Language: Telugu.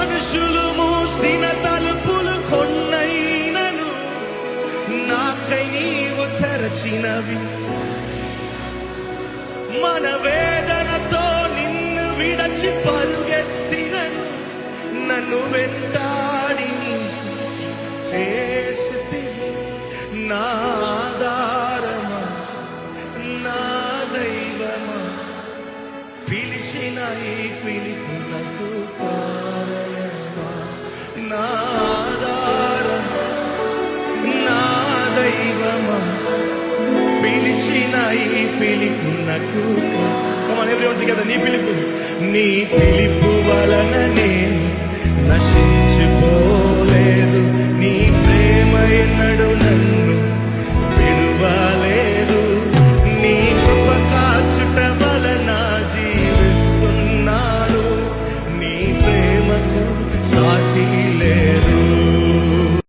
మనుషులు మూసిన తలుపులు కొన్నైనను నాకై నీవు తెరచినవి. మన వేదనతో నిన్ను విడచి పరుగెత్తినను నన్ను వెంటాడి నీ చేసితివి. నా ఆధారమా నా దైవమా పిలిచిన ఈ పిలుపునకు కారణమా. నా ఆధారమా నా దైవమా పిలిచిన ఈ పిలుపునకు. Come on everyone together. నీ పిలుపు వలన